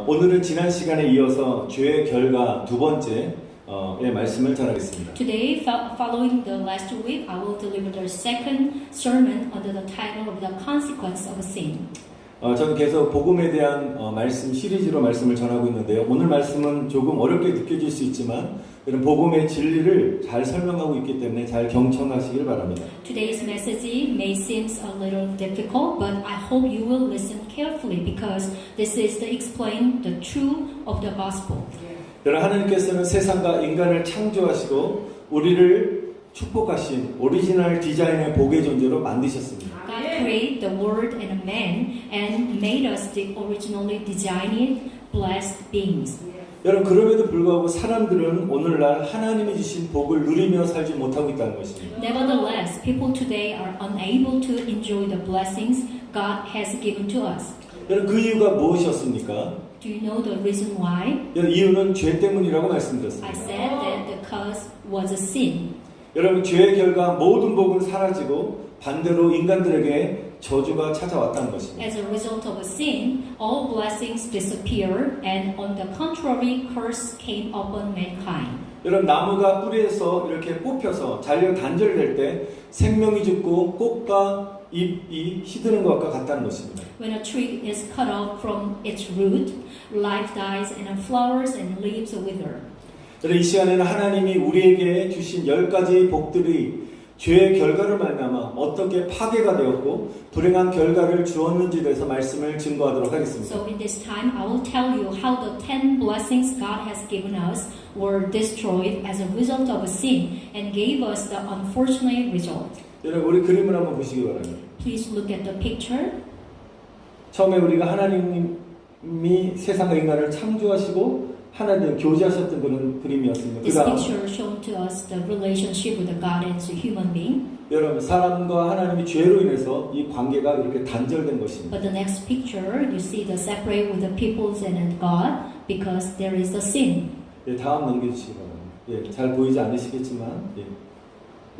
오늘은 지난 시간에 이어서 죄의 결과 두 번째의 말씀을 전하겠습니다. Today, following the last week, I will deliver the second sermon under the title of the consequence of sin. 저는 계속 복음에 대한 말씀 시리즈로 말씀을 전하고 있는데요. 오늘 말씀은 조금 어렵게 느껴질 수 있지만 이런 복음의 진리를 잘 설명하고 있기 때문에 잘 경청하시길 바랍니다. Today's message may seem a little difficult, but I hope you will listen carefully because this is to explain the truth of the gospel. 여러분, 하나님께서는 세상과 인간을 창조하시고 우리를 축복하신 오리지널 디자인의 복의 존재로 만드셨습니다. God created the world and man and made us the originally designed blessed beings. 여러분, 그럼에도 불구하고 사람들은 오늘날 하나님이 주신 복을 누리며 살지 못하고 있다는 것입니다. Nevertheless, people today are unable to enjoy the blessings God has given to us. 여러분, 그 이유가 무엇이었습니까? Do you know the reason why? 여러분, 이유는 죄 때문이라고 I 말씀드렸습니다. said that the cause was a sin. 여러분, 죄의 결과 모든 복은 사라지고 반대로 인간들에게 저주가 찾아왔다는 것입니다. As a result of a sin, all blessings disappeared, and on the contrary, curse came upon mankind. 여러분, 나무가 뿌리에서 이렇게 뽑혀서 잘려 단절될 때 생명이 죽고 꽃과 잎이 시드는 것과 같다는 것입니다. When a tree is cut off from its root, life dies, and flowers and leaves wither. 여러분, 이 시간에는 하나님이 우리에게 주신 10가지 복들이 죄의 결과를 말미암아 어떻게 파괴가 되었고 불행한 결과를 주었는지에 대해서 말씀을 증거하도록 하겠습니다. So in this time, I will tell you how the 10 blessings God has given us were destroyed as a result of a sin and gave us the unfortunate result. 여러분, 우리 그림을 한번 보시기 바랍니다. Please look at the picture. 처음에 우리가 하나님이 세상과 인간을 창조하시고 하나님 교제하셨던 그런 그림이었습니다. This 그다음 picture shows to us the relationship with the God and the human being. 여러분, 사람과 하나님이 죄로 인해서 이 관계가 이렇게 단절된 것입니다. But the next picture, you see the separate with the peoples and God because there is a sin. 예, 다음 넘겨주시기 바랍니다. 예, 잘 보이지 않으시겠지만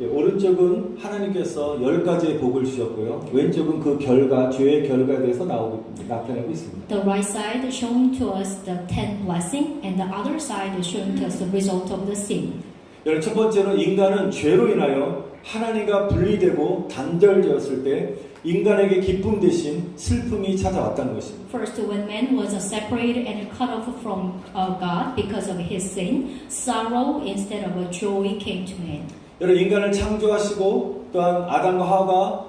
오른쪽은 하나님께서 10가지의 복을 주셨고요. 왼쪽은 그 결과, 죄의 결과에 대해서 나타내고 있습니다. The right side showing to us the 10 blessing and the other side showing to us the result of the sin. 여러분, 첫 번째는 인간은 죄로 인하여 하나님과 분리되고 단절되었을 때 인간에게 기쁨 대신 슬픔이 찾아왔다는 것입니다. First, when man was separated and cut off from God because of his sin, sorrow instead of joy came to man. 여러분, 인간을 창조하시고 또한 아담과 하와가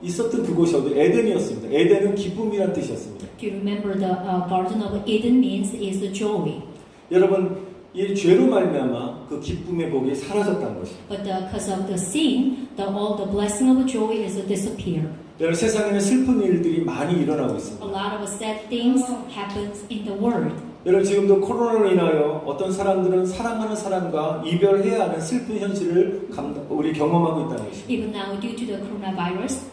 있었던 그곳이 어디? 에덴이었습니다. 에덴은 기쁨이란 뜻이었습니다. Do you remember the Garden of Eden means is the joy? 여러분, 이 죄로 말미암아 그 기쁨의 복이 사라졌다는 것입니다. But because of the sin, all the blessing of joy is disappear. 여러분, 세상에는 슬픈 일들이 많이 일어나고 있습니다. A lot of sad things happens in the world. 여러분, 지금도 코로나로 인하여 어떤 사람들은 사랑하는 사람과 이별해야 하는 슬픈 현실을 우리 경험하고 있다는 것입니다. Even now, due to the coronavirus,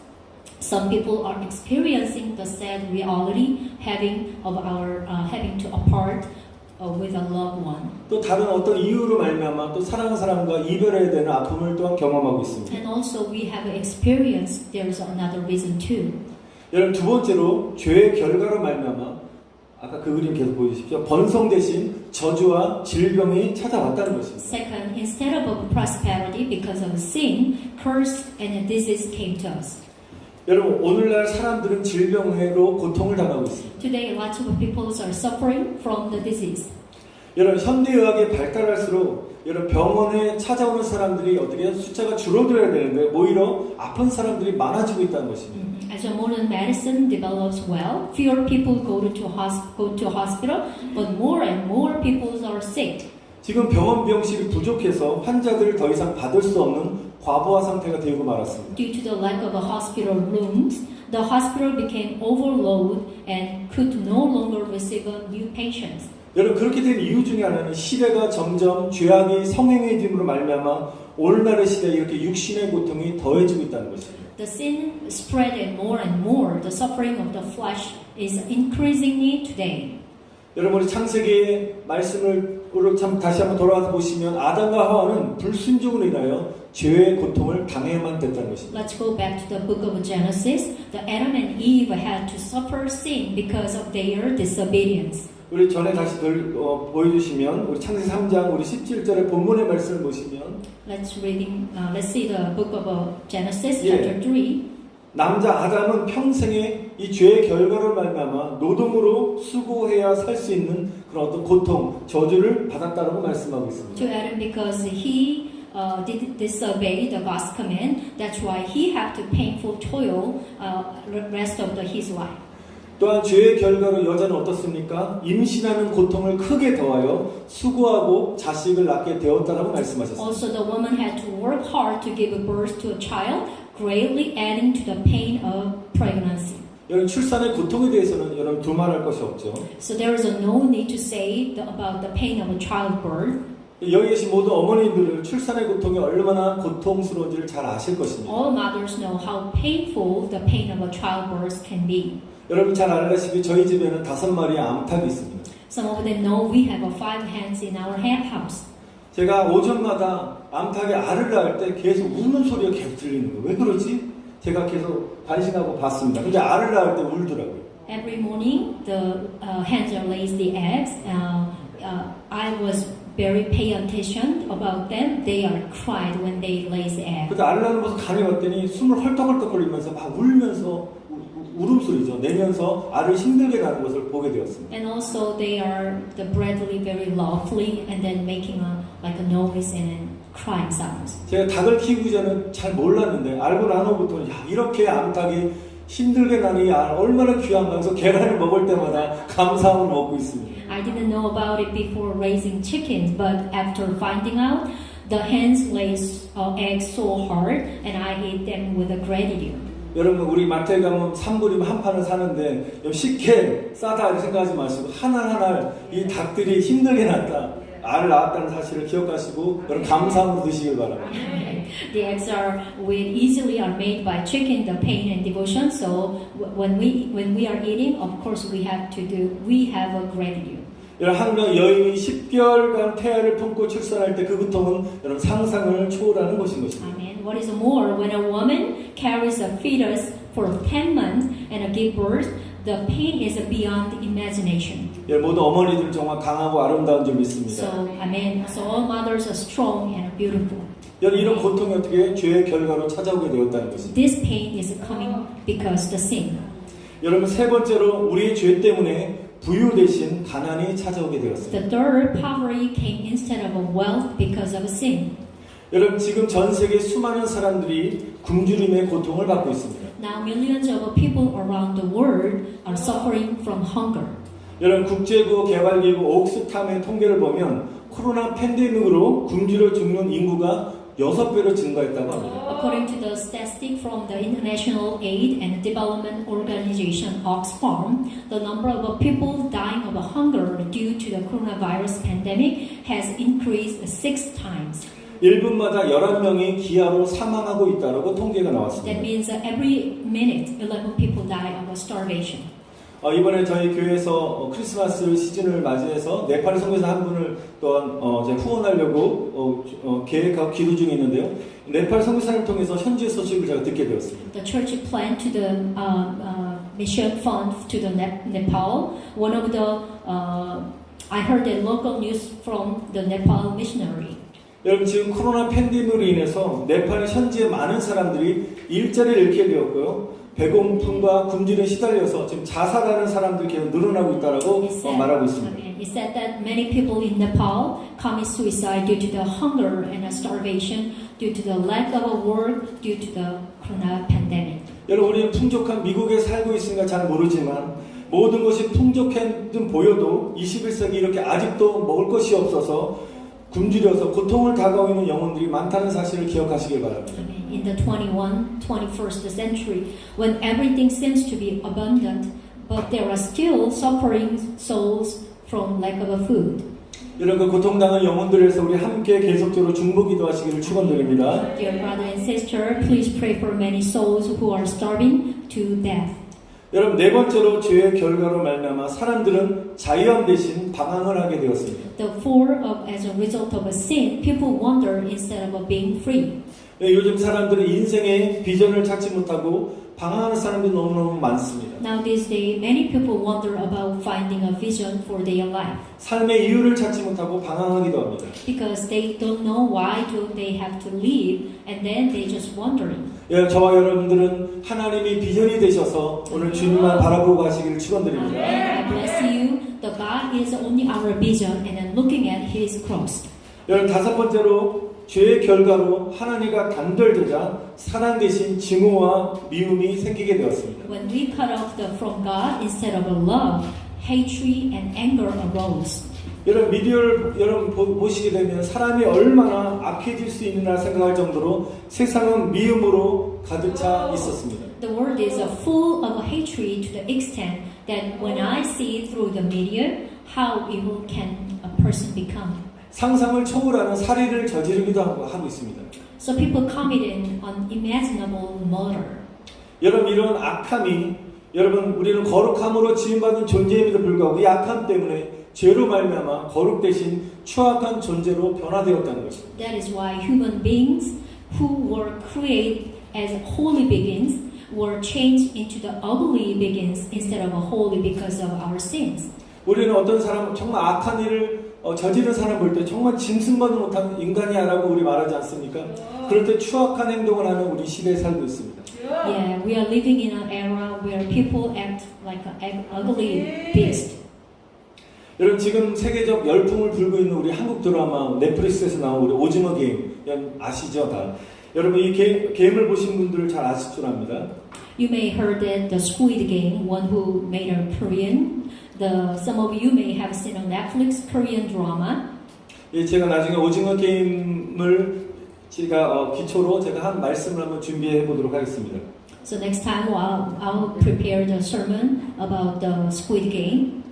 some people are experiencing the sad reality having to apart with a loved one. 또 다른 어떤 이유로 말미암아 또 사랑하는 사람과 이별해야 되는 아픔을 또한 경험하고 있습니다. And also, we have experienced there's another reason too. 여러분, 두 번째로 죄의 결과로 말미암아 아까 그 그림 계속 보여주십시오. 번성 대신 저주와 질병이 찾아왔다는 것입니다. Second, instead of prosperity because of sin, curse and disease came to us. 여러분, 오늘날 사람들은 질병으로 고통을 당하고 있습니다. Today, lots of people are suffering from the disease. 여러분, 현대의학이 발달할수록 여러분, 병원에 찾아오는 사람들이 어떻게 숫자가 줄어들어야 되는데 오히려 아픈 사람들이 많아지고 있다는 것입니다. As modern medicine develops well, fewer people go to hospital, but more and more people are sick. 지금 병원 병실이 부족해서 환자들을 더 이상 받을 수 없는 과부하 상태가 되고 말았습니다. Due to the lack of hospital rooms, the hospital became overloaded and could no longer receive new patients. 여러분, 그렇게 된 이유 중에 하나는 시대가 점점 죄악이 성행해짐으로 말미암아 오늘날의 시대에 이렇게 육신의 고통이 더해지고 있다는 것입니다. The sin spread and more the suffering of the flesh is increasingly today. 여러분 우리 창세기의 말씀을 참 다시 한번 돌아와서 보시면 아담과 하와는 불순종으로 인하여 죄의 고통을 당해야만 됐다는 것입니다. Let's go back to the book of Genesis. The Adam and Eve had to suffer sin because of their disobedience. 우리 전에 다시 보여주시면 우리 창세기 3장 우리 17절의 본문의 말씀을 보시면 Let's see the book of Genesis 예. chapter 3. 남자 아담은 평생에 이 죄의 결과로 말미암아 노동으로 수고해야 살 수 있는 그런 어떤 고통, 저주를 받았다라고 말씀하고 있습니다. To Adam because he did disobey the God's command. That's why he had to painful toil rest of his life. 또한 죄의 결과로 여자는 어떻습니까? 임신하는 고통을 크게 더하여 수고하고 자식을 낳게 되었다라고 말씀하셨습니다. Also, the woman had to work hard to give birth to a child, greatly adding to the pain of pregnancy. 여러분 출산의 고통에 대해서는 여러분 두말할 것이 없죠. So there is no need to say about the pain of a childbirth. 여기 계신 모든 어머니들은 출산의 고통이 얼마나 고통스러운지를 잘 아실 것입니다. All mothers know how painful the pain of a childbirth can be. 여러분 잘 알다시피 저희 집에는 5마리의 암탉이 있습니다. Some of them know we have 5 hens in our hen house. 제가 오전마다 암탉이 알을 낳을 때 계속 우는 소리가 계속 들리는 거예요. 왜 그러지? 제가 계속 관심하고 봤습니다. 근데 알을 낳을 때 울더라고요. Every morning, the hens lays the eggs. I was very pay attention about them. They are cried when they lay the egg. 근데 알을 낳는 모습 간에 봤더니 숨을 헐떡헐떡 거리면서 막 울면서 울음소리죠. 내면서 알을 힘들게 낳는 것을 보게 되었습니다. And also they are the breathly very lovely and then making like a noise and crying sounds. 제가 닭을 키우기 전에 잘 몰랐는데 알고 난 후부터는 야, 이렇게 암탉이 힘들게 나는 이 알 얼마나 귀한가 해서 계란을 먹을 때마다 감사함을 먹고 있습니다. I didn't know about it before raising chickens, but after finding out, the hens lay eggs so hard and I ate them with a gratitude. 여러분 우리 마트에 가면 3불이면 한 판을 사는데 쉽게 싸다 이렇게 생각하지 마시고 한 알 한 알 이 닭들이 힘들게 낳았다 알을 낳았다는 사실을 기억하시고 여러분 감사함으로 드시길 바랍니다. The eggs are easily are made by chicken, the pain and devotion. So when we are eating, of course we have a gratitude. 여러분 한 명 여인이 10개월간 태아를 품고 출산할 때 그 고통은 여러분 상상을 초월하는 것인 것입니다. Amen. What is more, when a woman carries a fetus for 10 months and give birth, the pain is beyond imagination. 여러분 모든 어머니들 정말 강하고 아름다운 줄 믿습니다. So, amen. So all mothers are strong and beautiful. 여러분 이런 고통이 어떻게 죄의 결과로 찾아오게 되었다는 것입니다. This pain is coming because the sin. 여러분 세 번째로 우리의 죄 때문에 부유 대신 가난이 찾아오게 되었습니다. The third, poverty came instead of wealth because of sin. 여러분 지금 전 세계 수많은 사람들이 굶주림의 고통을 받고 있습니다. Now millions of people around the world are suffering from hunger. 여러분 국제구호개발기구 옥스팜의 통계를 보면 코로나 팬데믹으로 굶주려 죽는 인구가 6배로 증가했다고 합니다. According to the statistic from the International Aid and Development Organization Oxfam, the number of people dying of hunger due to the coronavirus pandemic has increased 6 times. 1분마다 11명이 기아로 사망하고 있다고 통계가 That 나왔습니다. means every minute 11 people die of starvation. 이번에 저희 교회에서 크리스마스 시즌을 맞이해서 네팔 선교사 한 분을 또한 제가 후원하려고 계획하고 기도 중에 있는데요. 네팔 선교사를 통해서 현지의 소식을 제가 듣게 되었습니다. The church planned to the mission fund to the Nepal. One of the I heard the local news from the Nepal missionary. 여러분 지금 코로나 팬데믹으로 인해서 네팔 현지의 많은 사람들이 일자리를 잃게 되었고요. 배고픔과 굶주림에 시달려서 지금 자살하는 사람들이 계속 늘어나고 있다고 말하고 있습니다. It said that many people in Nepal commit suicide due to the hunger and starvation, due to the lack of work, due to the corona pandemic. 여러분 우리는 풍족한 미국에 살고 있으니까 잘 모르지만 모든 것이 풍족해 좀 보여도 21세기 이렇게 아직도 먹을 것이 없어서 굶주려서 고통을 다가오고 있는 영혼들이 많다는 사실을 기억하시길 바랍니다. In the 21st century, when everything seems to be abundant, but there are still suffering souls from lack of food. 이런 그 고통당한 영혼들에서 우리 함께 계속적으로 중보기도하시기를 축원드립니다. Dear brother and sister, please pray for many souls who are starving to death. 여러분 네 번째로 죄의 결과로 말미암아 사람들은 자유함 대신 방황을 하게 되었습니다. The fourth, as a result of a sin, people wander instead of being free. 요즘 사람들은 인생의 비전을 찾지 못하고 방황하는 사람들이 너무너무 많습니다. Now these days, many people wonder about finding a vision for their life 삶의 이유를 찾지 못하고 방황하기도 합니다. because they don't know why do they have to live, and then they just wondering. 저와 여러분들은 하나님이 비전이 되셔서 오늘 주님만 바라보고 가시기를 축원드립니다. I bless you. The God is only our vision, and then looking at His cross. 여러분 다섯 번째로 죄의 결과로 하나님과 단절되자 사랑 대신 증오와 미움이 생기게 되었습니다. When we cut off from God instead of love, hatred and anger arose. 여러분 미디어를 보시게 되면 사람이 얼마나 악해질 수 있느냐 생각할 정도로 세상은 미움으로 가득 차 있었습니다. The world is full of hatred to the extent that when I see through the media, how evil can a person become? 상상을 초월하는 살인을 저지르기도 하고 있습니다. So people committed unimaginable murder. 여러분 이런 악함이 여러분 우리는 거룩함으로 지음받은 존재임에도 불구하고 이 악함 때문에 죄로 말미암아 거룩 대신 추악한 존재로 변화되었다는 것입니다. That is why human beings who were created as holy beings were changed into the ugly beings instead of holy because of our sins. 우리는 어떤 사람 정말 악한 일을 저지른 사람 볼 때 정말 짐승과도 못한 인간이야라고 우리 말하지 않습니까? 그럴 때 추악한 행동을 하는 우리 시대에 살고 있습니다. Yeah, we are living in an era where people act like an ugly beast. 여러분 지금 세계적 열풍을 불고 있는 우리 한국 드라마 넷플릭스에서 나온 우리 오징어 게임 아시죠? 다. 여러분 이 게임을 보신 분들 잘 아실 줄 압니다. You may heard that the Squid Game, one who made a Korean. Some of you may have seen a Netflix Korean drama. 제가 나중에 오징어 게임을 제가 기초로 제가 한 말씀을 한번 준비해 보도록 하겠습니다. So next time I'll prepare the sermon about the Squid Game.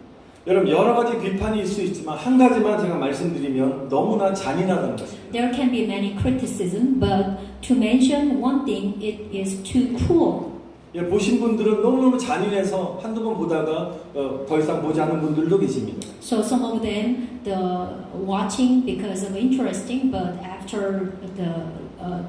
여러분 여러 가지 비판이 있을 수 있지만 한 가지만 제가 말씀드리면 너무나 잔인하다는 것입니다. There can be many criticism, but to mention one thing, it is too cruel. 보신 분들은 너무너무 잔인해서 한두 번 보다가 더 이상 보지 않는 분들도 계십니다. So some of them the watching because of interesting, but after the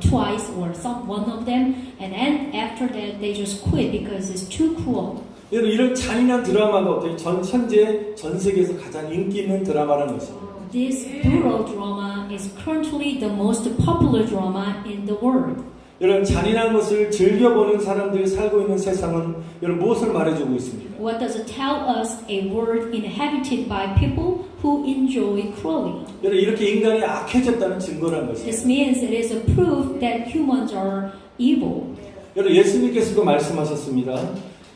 twice or one of them, and then after that they just quit because it's too cruel. 이런 잔인한 드라마가 현재 전 세계에서 가장 인기 있는 드라마라는 것입니다. This brutal drama is currently the most popular drama in the world. 여러분 잔인한 것을 즐겨보는 사람들이 살고 있는 세상은 여러분 무엇을 말해주고 있습니까? What does it tell us? A world inhabited by people who enjoy cruelty. 여러분 이렇게 인간이 악해졌다는 증거라는 것입니다. This means it is a proof that humans are evil. 여러분 예수님께서도 말씀하셨습니다.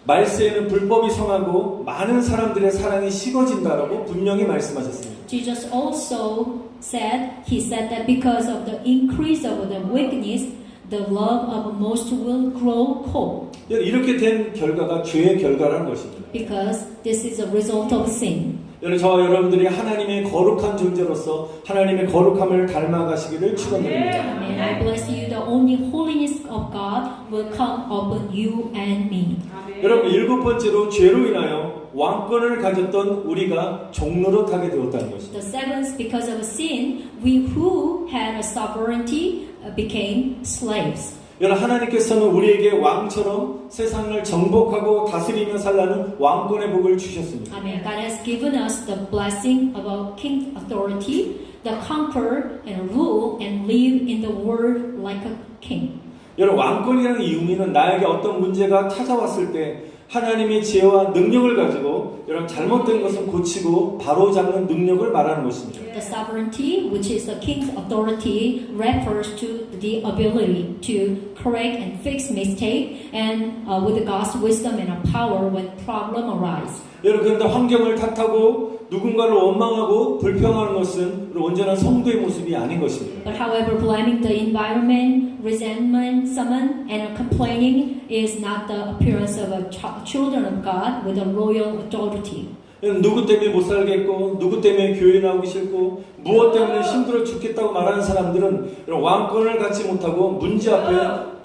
말세에는 불법이 성하고 많은 사람들의 사랑이 식어진다라고 분명히 말씀하셨습니다. Jesus also said, he said that because of the increase of the wickedness, the love of most will grow cold. 이렇게 된 결과가 죄의 결과라는 것입니다. Because this is a result of sin. 저와 여러분들이 하나님의 거룩한 존재로서 하나님의 거룩함을 닮아가시기를 축원드립니다. Amen. I bless you. The only holiness of God will come upon you and me. 여러분 일곱 번째로 죄로 인하여 왕권을 가졌던 우리가 종로로 타게 되었다는 것입니다. The seventh, because of sin, we who had a sovereignty became slaves. 여러분 하나님께서는 우리에게 왕처럼 세상을 정복하고 다스리며 살라는 왕권의 복을 주셨습니다. Amen. God has given us the blessing of a king authority, the conquer and rule and live in the world like a king. 여러분 왕권이라는 의미는 나에게 어떤 문제가 찾아왔을 때 하나님의 지혜와 능력을 가지고 여러분 잘못된 것은 고치고 바로잡는 능력을 말하는 것입니다. The sovereignty, which is the king's authority, refers to the ability to correct and fix mistake, and with God's wisdom and power when problem arise. 여러분 그런데 환경을 탓하고 누군가를 원망하고 불평하는 것은 온전한 성도의 모습이 아닌 것입니다. But however, blaming the environment, resentment, summon, and complaining is not the appearance of a children of God with a royal authority. 누구 때문에 못 살겠고 누구 때문에 교회 나오기 싫고 무엇 때문에 힘들어 죽겠다고 말하는 사람들은 왕권을 갖지 못하고 문제 앞에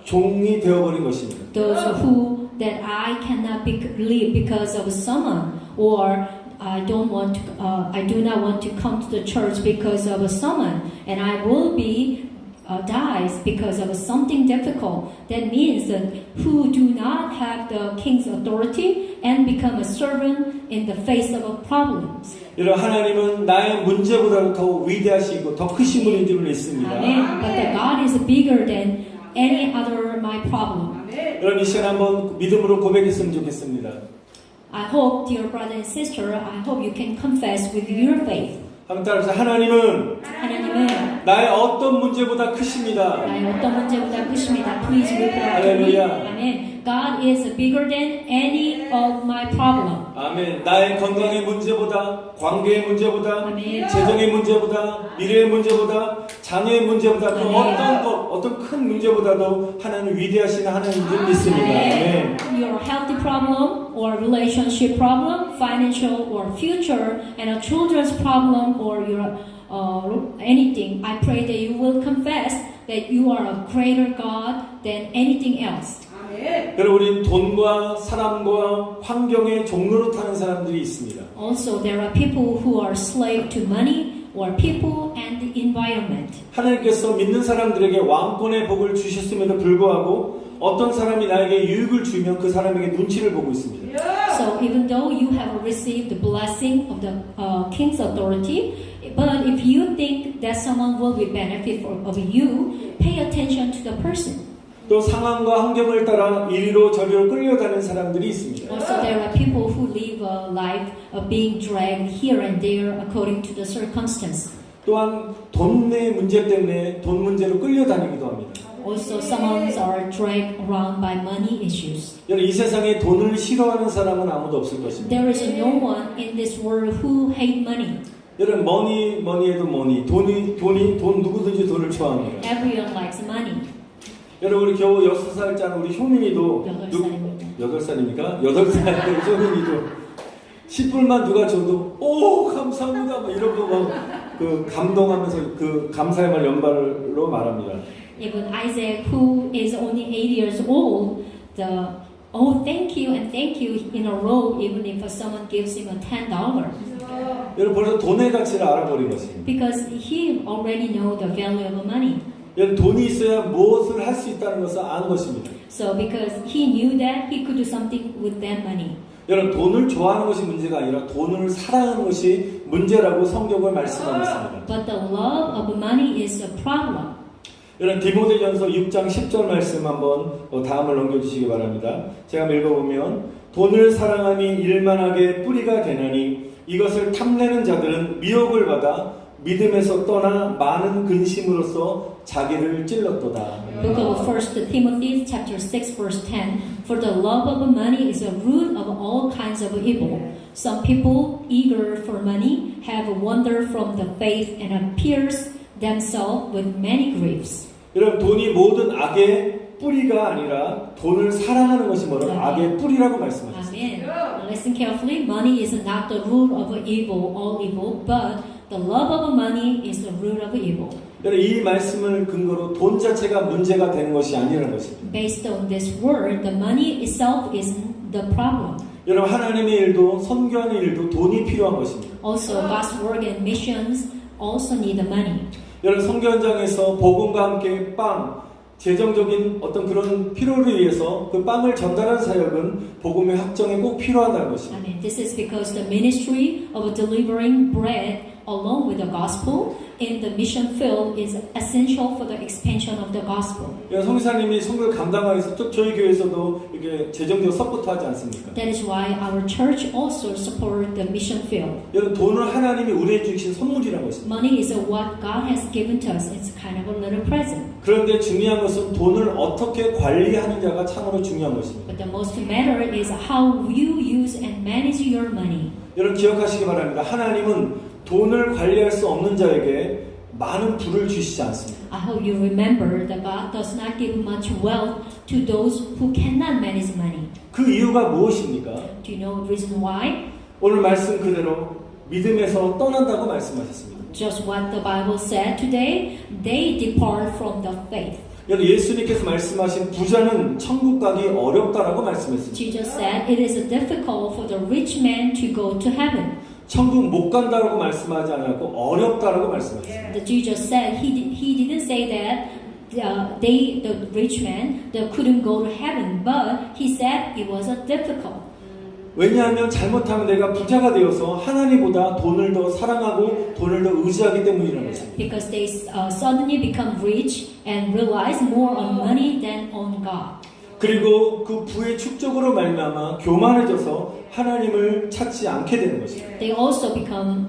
종이 되어버린 것입니다. Those who that I cannot live because of someone, or I do not want to come to the church because of someone, and I will be dies because of something difficult. That means that who do not have the king's authority and become a servant in the face of problems. 이런 하나님은 나의 문제보다 더 위대하시고 더 크신 분인 줄 믿습니다. Amen. But that God is bigger than any other my problem. 여러분 이 시간 한번 믿음으로 고백했으면 좋겠습니다. I hope, dear brother and sister, I hope you can confess with your faith. 한번 따라서 하나님은 하나님은 나의 어떤 문제보다 크십니다. 나의 어떤 문제보다 크십니다. Please repeat after me. 할렐루야. Amen. God is bigger than any of my problem. 아멘. 나의 건강의 문제보다, 관계의 문제보다, 아멘. 재정의 문제보다, 미래의 문제보다, 자녀의 문제보다, 그 아멘. 어떤 큰 문제보다도 하나님 위대하신 하나님인 줄 믿습니다. 아멘. Your healthy problem or relationship problem, financial or future, and a children's problem or your anything. I pray that you will confess that you are a greater God than anything else. 여러분 우리는 돈과 사람과 환경의 종로로 타는 사람들이 있습니다. Also, there are people who are slave to money or people and the environment. 하나님께서 믿는 사람들에게 왕권의 복을 주셨음에도 불구하고 어떤 사람이 나에게 유익을 주면 그 사람에게 눈치를 보고 있습니다. So even though you have received the blessing of the king's authority, but if you think that someone will be benefit of you, pay attention to the person. 또 상황과 환경을 따라 이리로 저리로 끌려가는 사람들이 있습니다. Also, there are people who live a life of being dragged here and there according to the circumstance. 또한 돈의 문제 때문에 돈 문제로 끌려다니기도 합니다. Also, some are dragged around by money issues. 여러분 이 세상에 돈을 싫어하는 사람은 아무도 없을 것입니다. There is no one in this world who hate money. 여러분 머니에도 돈 누구든지 돈을 좋아합니다. Everyone likes money. 여러분 우리 겨우 6살짜리 우리 효민이도 8살입니까? 8살 효민이도 10불만 누가 줘도 오 감사합니다 막 이러고 막 그 감동하면서 그 감사의 말 연발로 말합니다. Even Isaac, who is only 8 years old, the oh thank you and thank you in a row, even if someone gives him a $10. 여러분 벌써 돈의 가치를 알아버린 것입니다. Because he already know the value of money. 여러분 돈이 있어야 무엇을 할 수 있다는 것을 아는 것입니다. So because he knew that he could do something with that money. 여러분 돈을 좋아하는 것이 문제가 아니라 돈을 사랑하는 것이 문제라고 성경은 말씀하고 있습니다. But the love of money is a problem. 여러분 디모데전서 6장 10절 말씀 한번 다음을 넘겨주시기 바랍니다. 제가 읽어보면 돈을 사랑함이 일만하게 뿌리가 되나니 이것을 탐내는 자들은 미혹을 받아 믿음에서 떠나 많은 근심으로써 자기를 찔렀도다. Book of 1 Timothy chapter 6 verse 10. For the love of money is a root of all kinds of evil. Some people eager for money have wandered from the faith and pierced themselves with many griefs. 여러분 돈이 모든 악의 뿌리가 아니라 돈을 사랑하는 것이 뭐라고 악의 뿌리라고 말씀하셨습니다. Amen. Listen carefully. Money is not the root of evil, all evil, but the love of money is the root of evil. 여러분 이 말씀을 근거로 돈 자체가 문제가 되는 것이 아니라는 것입니다. Based on this word, the money itself isn't the problem. 여러분 하나님의 일도 선교하는 일도 돈이 필요한 것입니다. Also, God's work and missions also need the money. 여러분 선교 현장에서 복음과 함께 재정적인 어떤 그런 필요를 위해서 그 빵을 전달하는 사역은 복음의 확정에 꼭 필요하다는 것입니다. I mean, this is because the ministry of delivering bread along with the gospel in the mission field is essential for the expansion of the gospel. 성교사님이 선교를 감당하기 위해서 저희 교회에서도 이렇게 재정적으로 서포트하지 않습니까? That is why our church also support the mission field. 여러분 돈을 하나님이 우리에게 주신 선물이라는 것입니다. Money is what God has given to us. It's kind of a little present. 그런데 중요한 것은 돈을 어떻게 관리하느냐가 참으로 중요한 것입니다. But the most matter is how you use and manage your money. 여러분 기억하시기 바랍니다. 하나님은 돈을 관리할 수 없는 자에게 많은 부를 주시지 않습니다. I hope you remember that God does not give much wealth to those who cannot manage money. 그 이유가 무엇입니까? Do you know the reason why? 오늘 말씀 그대로 믿음에서 떠난다고 말씀하셨습니다. Just what the Bible said today, they depart from the faith. 여러분 예수님께서 말씀하신 부자는 천국 가기 어렵다라고 말씀했습니다. Jesus said it is difficult for the rich man to go to heaven. 천국 못 간다라고 말씀하지 않았고 어렵다라고 말씀하셨습니다. The Jesus said he didn't say that the rich man they couldn't go to heaven, but he said it was difficult. 왜냐하면 잘못하면 내가 부자가 되어서 하나님보다 돈을 더 사랑하고 돈을 더 의지하기 때문이라는 것입니다. Because they suddenly become rich and realize more on money than on God. 그리고 그 부의 축적으로 말미암아 교만해져서 하나님을 찾지 않게 되는 것입니다. They also become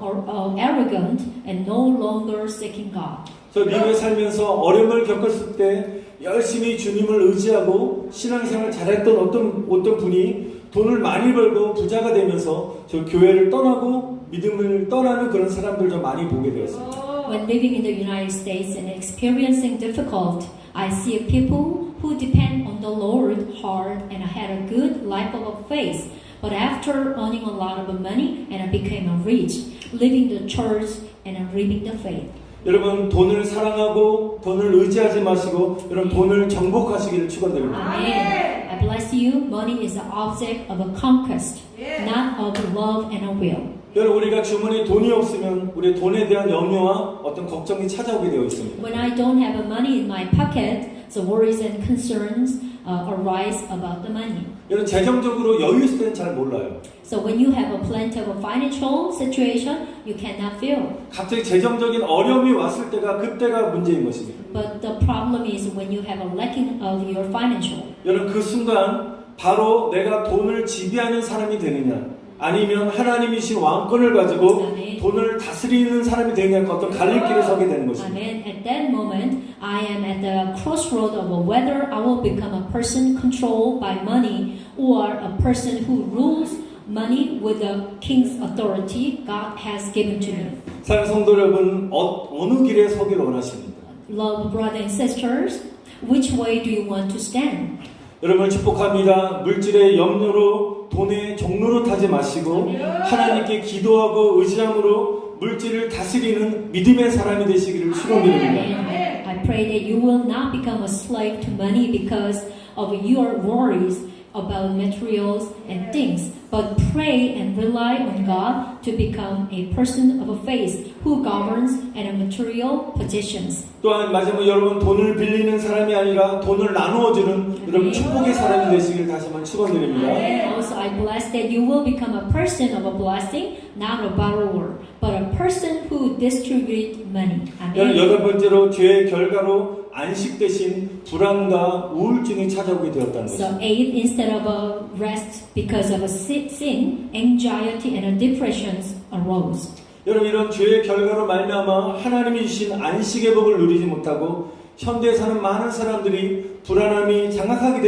arrogant and no longer seeking God. 그래서 미국에 살면서 어려움을 겪었을 때 열심히 주님을 의지하고 신앙생활 잘했던 어떤 분이 돈을 많이 벌고 부자가 되면서 저 교회를 떠나고 믿음을 떠나는 그런 사람들 좀 많이 보게 되었습니다. When living in the United States and experiencing difficult, I see people who depend on the Lord hard and had a good life of faith. But after earning a lot of money and became rich, leaving the church and leaving the faith. 여러분 돈을 사랑하고 돈을 의지하지 마시고 여러분 돈을 정복하시기를 축원드립니다. Amen. I bless you. Money is the object of a conquest, not of love and a will. 여러분 우리가 주머니에 돈이 없으면 우리의 돈에 대한 염려와 어떤 걱정이 찾아오게 되어 있습니다. When I don't have money in my pocket, the worries and concerns arise about the money. 여러분 재정적으로 여유 있을 때는 잘 몰라요. So when you have a plenty of a financial situation, you cannot feel. 갑자기 재정적인 어려움이 왔을 때가 그때가 문제인 것입니다. But the problem is when you have a lacking of your financial. 여러분 그 순간 바로 내가 돈을 지배하는 사람이 되느냐 아니면 하나님이신 왕권을 가지고 아멘. 돈을 다스리는 사람이 되느냐 어떤 갈림길에 서게 되는 것입니다. Amen. At that moment, I am at the crossroad of whether I will become a person controlled by money or a person who rules money with the king's authority God has given to me. 사랑하는 성도 여러분 어느 길에 서기를 원하십니까? Love brothers and sisters, which way do you want to stand? 여러분을 축복합니다. 물질의 염려로 돈의 종로로 타지 마시고 하나님께 기도하고 의지함으로 물질을 다스리는 믿음의 사람이 되시기를 축원드립니다. Amen. I pray that you will not become a slave to money because of your worries about materials and things, but pray and rely on God to become a person of faith who governs and material possessions. 또한 마지막으로 여러분 돈을 빌리는 사람이 아니라 돈을 나누어주는 여러분 축복의 사람이 되시길 다시 한번 축원드립니다. Also, I bless that you will become a person of a blessing, not a borrower, but a person who distributes money. Amen. 여덟 번째로 죄의 결과로 안식 대신 불안과 우울증이 찾아오게 되었다는 So 것입니다. 8, instead of a rest because of a sin, anxiety and depressions arose. 여러분 이런 죄의 결과로 말미암아 하나님이 주신 안식의 복을 누리지 못하고 현대에 사는 많은 사람들이 불안함이 장악하게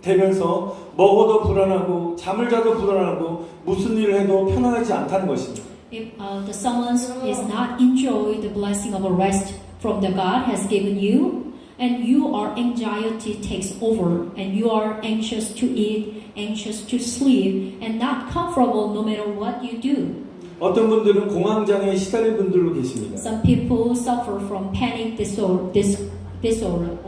되면서 먹어도 불안하고 잠을 자도 불안하고 무슨 일을 해도 편안하지 않다는 것입니다. If someone is not enjoy the blessing of a rest from the God has given you, and your anxiety takes over, and you are anxious to eat, anxious to sleep, and not comfortable no matter what you do. 어떤 분들은 공황장애에 시달린 분들도 계십니다. Some people suffer from panic disorder.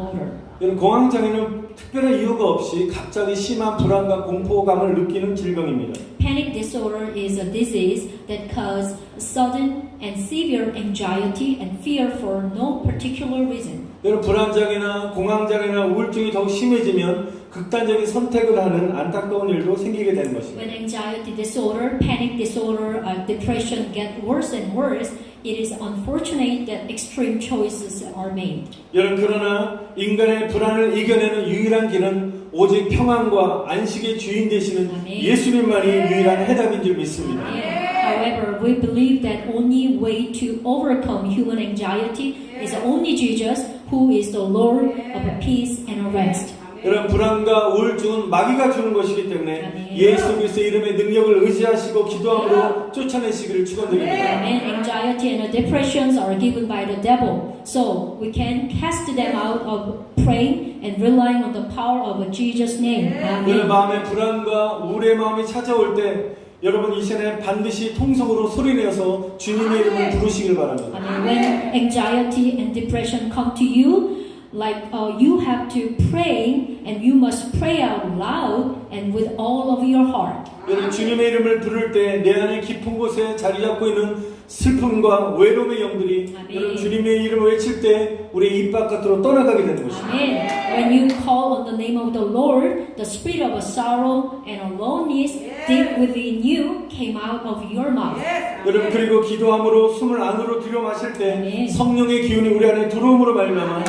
여러분 공황장애는 특별한 이유가 없이 갑자기 심한 불안과 공포감을 느끼는 질병입니다. Panic disorder is a disease that causes sudden and severe anxiety and fear for no particular reason. 여러분 불안장애나 공황장애나 우울증이 더욱 심해지면 극단적인 선택을 하는 안타까운 일도 생기게 되는 것입니다. When anxiety disorder, panic disorder, depression get worse and worse, it is unfortunate that extreme choices are made. 여러분 그러나 인간의 불안을 이겨내는 유일한 길은 오직 평안과 안식의 주인 되시는 예수님만이 유일한 해답인 줄 믿습니다. However, we believe that only way to overcome human anxiety is only Jesus, who is the Lord of peace and rest. 여러분 불안과 우울증은 마귀가 주는 것이기 때문에 예수 그리스도의 이름의 능력을 의지하시고 기도함으로 쫓아내시기를 축원드립니다. Amen. Anxiety and depressions are given by the devil, so we can cast them out of praying and relying on the power of Jesus' name. 여러분 Amen. 마음에 불안과 우울의 마음이 찾아올 때 여러분 이 시간에 반드시 통성으로 소리내어서 주님의 이름을 부르시길 바랍니다. Amen. When anxiety and depression come to you, you have to pray and you must pray out loud and with all of your heart. 여러분 주님의 이름을 부를 때 내 안에 깊은 곳에 자리 잡고 있는 슬픔과 외로움의 영들이 아멘. 여러분 주님의 이름을 외칠 때 우리의 입 바깥으로 떠나가게 되는 것입니다. Amen. When you call on the name of the Lord, the spirit of sorrow and aloneness deep within you came out of your mouth. 여러분 그리고 기도함으로 숨을 안으로 들여 마실 때 아멘. 성령의 기운이 우리 안에 들어옴으로 말미암아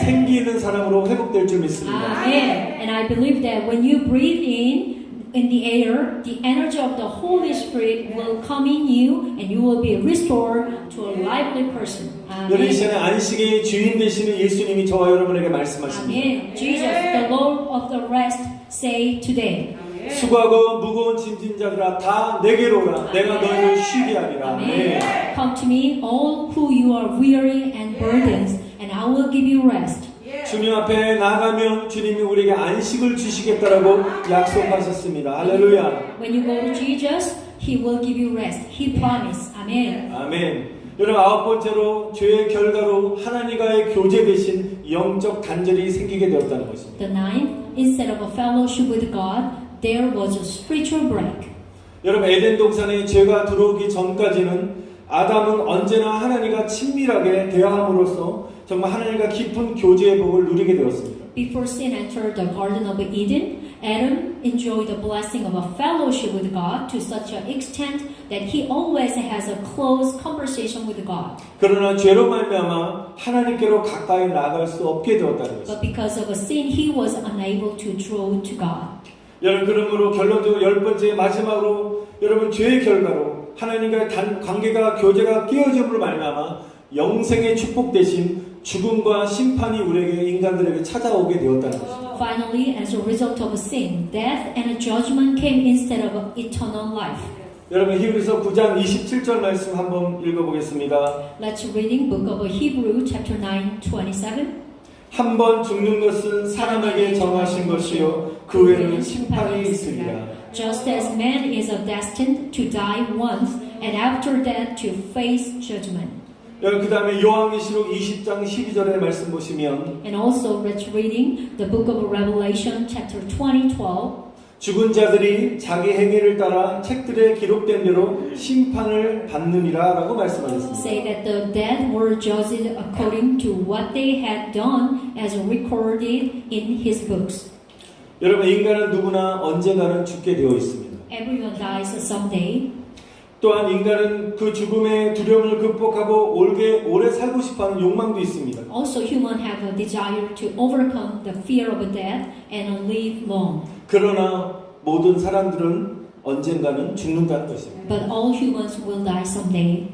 생기 있는 사람으로 회복될 줄 믿습니다. Amen. And I believe that when you breathe in the air, the energy of the Holy Spirit will come in you and you will be restored to a lively person. 여러분 이 Amen. 시간에 안식의 주인 되시는 예수님이 저와 여러분에게 말씀하십니다. Amen. Jesus, the Lord of the rest, say today. 수고하고 무거운 짐진 자들아 다 내게로 오라 내가 너희를 쉬게 하리라. Amen. Come to me, all who you are weary and burdened, and I will give you rest. 주님 앞에 나가면 주님이 우리에게 안식을 주시겠다라고 약속하셨습니다. 할렐루야. When you go to Jesus, He will give you rest. He promised. Amen. 아멘. 여러분 아홉 번째로 죄의 결과로 하나님과의 교제 대신 영적 단절이 생기게 되었다는 것입니다. The ninth, instead of a fellowship with God, there was a spiritual break. 여러분 에덴 동산에 죄가 들어오기 전까지는 아담은 언제나 하나님과 친밀하게 대화함으로써 정말 하나님과 깊은 교제의 복을 누리게 되었습니다. Before sin entered the Garden of Eden, Adam enjoyed the blessing of a fellowship with God to such an extent that he always has a close conversation with God. 그러나 죄로 말미암아 하나님께로 가까이 나아갈 수 없게 되었다는 것입니다. But because of a sin, he was unable to draw to God. 여러분 그러므로 결론적으로 열 번째 마지막으로 여러분 죄의 결과로 하나님과의 관계가 교제가 깨어짐으로 말미암아 영생의 축복 대신 죽음과 심판이 우리에게 인간들에게 찾아오게 되었다는 것입니다. Finally, as a result of sin, death and a judgment came instead of eternal life. 여러분 히브리서 9장 27절 말씀 한번 읽어보겠습니다. Let's reading book of Hebrew chapter 9, 27. 한 번 죽는 것은 사람에게 정하신 것이요 그 외에는 심판이 있으리라. Just as man is destined to die once, and after that to face judgment. 여러분 그 다음에 요한계시록 20장 12절의 말씀 보시면 And also let's reading the book of Revelation chapter 20, 12. 죽은 자들이 자기 행위를 따라 책들에 기록된 대로 심판을 받느니라 라고 말씀하셨습니다. Say that the dead were judged according to what they had done as recorded in his books. 여러분 인간은 누구나 언젠가는 죽게 되어 있습니다. Everyone dies someday. 또한 인간은 그 죽음의 두려움을 극복하고 오래 살고 싶어하는 욕망도 있습니다. Also, humans have a desire to overcome the fear of death and live long. 그러나 모든 사람들은 언젠가는 죽는다는 것입니다. But all humans will die someday.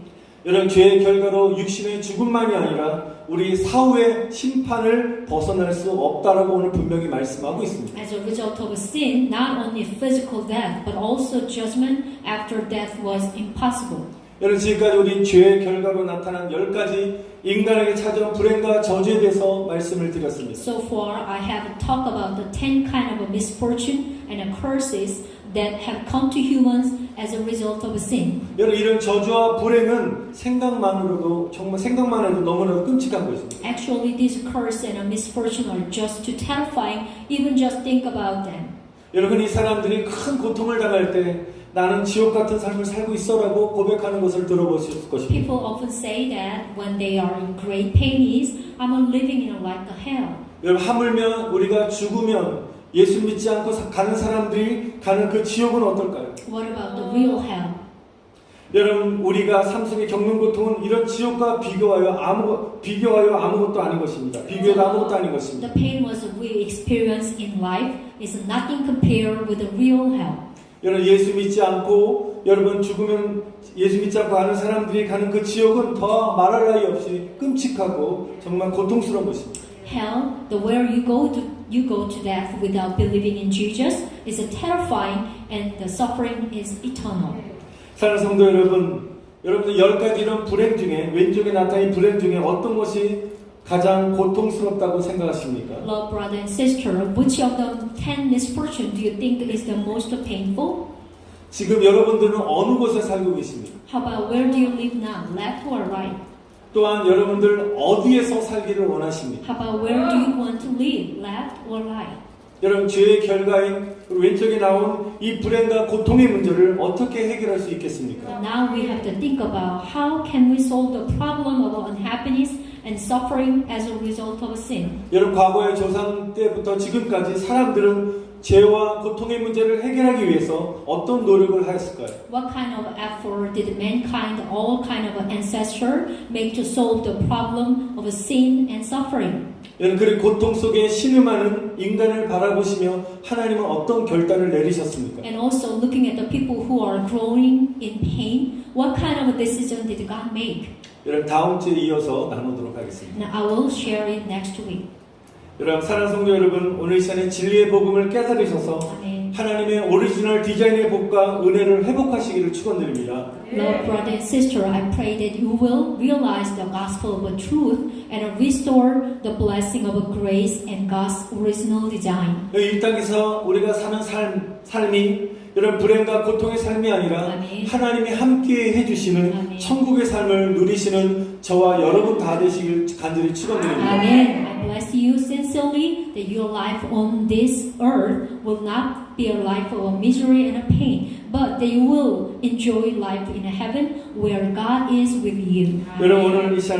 여러분 죄의 결과로 육신의 죽음만이 아니라 우리 사후의 심판을 벗어날 수 없다라고 오늘 분명히 말씀하고 있습니다. As a result of sin, not only physical death, but also judgment after death was impossible. 여러분 지금까지 우리 죄의 결과로 나타난 10가지 인간에게 찾아온 불행과 저주에 대해서 말씀을 드렸습니다. So far, I have talked about the 10 kind of misfortune and curses that have come to humans as a result of sin. 여러분 이런 저주와 불행은 생각만으로도 정말 생각만 해도 너무나도 끔찍한 것입니다. Actually, these curses and misfortune are just too terrifying, even just think about them. 여러분 이 사람들이 큰 고통을 당할 때 나는 지옥 같은 삶을 살고 있어라고 고백하는 것을 들어보셨을 것입니다. People often say that when they are in great pain is, I'm living in like a hell. 여러분 하물며 우리가 죽으면 예수 믿지 않고 가는 사람들이 가는 그 지옥은 어떨까요? What about the real hell? 여러분 우리가 삶 속에 겪는 고통은 이런 지옥과 비교하여 아무것도 아닌 것입니다. 비교해도 아무것도 아닌 것입니다. The pain was we experience in life is nothing compared with the real hell. 여러분 예수 믿지 않고 여러분 죽으면 예수 믿지 않고 가는 사람들이 가는 그 지옥은 더 말할 나위 없이 끔찍하고 정말 고통스러운 것입니다. Hell, the where you go to death without believing in Jesus, is terrifying, and the suffering is eternal. 사랑하는 성도 여러분, 여러분들 10가지 이런 불행 중에 왼쪽에 나타난 불행 중에 어떤 것이 가장 고통스럽다고 생각하십니까? Love brother and sister, which of the 10 misfortune do you think is the most painful? 지금 여러분들은 어느 곳에 살고 계십니까? How about where do you live now, left or right? 또한 여러분들 어디에서 살기를 원하십니까? How about where do you want to live, left or right? 여러분 죄의 결과인 왼쪽에 나온 이 불행과 고통의 문제를 어떻게 해결할 수 있겠습니까? Now we have to think about how can we solve the problem of unhappiness and suffering as a result of sin. 여러분 과거의 조상 때부터 지금까지 사람들은 죄와 고통의 문제를 해결하기 위해서 어떤 노력을 하였을까요? What kind of effort did mankind, all kind of ancestor, make to solve the problem of sin and suffering? 여러분 그 고통 속에 신음하는 인간을 바라보시며 하나님은 어떤 결단을 내리셨습니까? And also looking at the people who are growing in pain, what kind of a decision did God make? 여러분 다음 주에 이어서 나누도록 하겠습니다. And I will share it next week. 여러분 사랑하는 성도 여러분, 오늘 이 시간에 진리의 복음을 깨달으셔서 Amen. 하나님의 오리지널 디자인의 복과 은혜를 회복하시기를 축원드립니다. Lord, brother and sister, I pray that you will realize the gospel of truth and restore the blessing of grace and God's original design. 이 땅에서 우리가 사는 삶이 이런 불행과 고통의 삶이 아니라 아멘. 하나님이 함께 해주시는 아멘. 천국의 삶을 누리시는 저와 여러분 다 되시길 간절히 축원드립니다. Amen. I bless you sincerely that your life on this earth will not be a life of misery and pain, but that you will enjoy life in heaven where God is with you. 여러분 오늘 이 시간에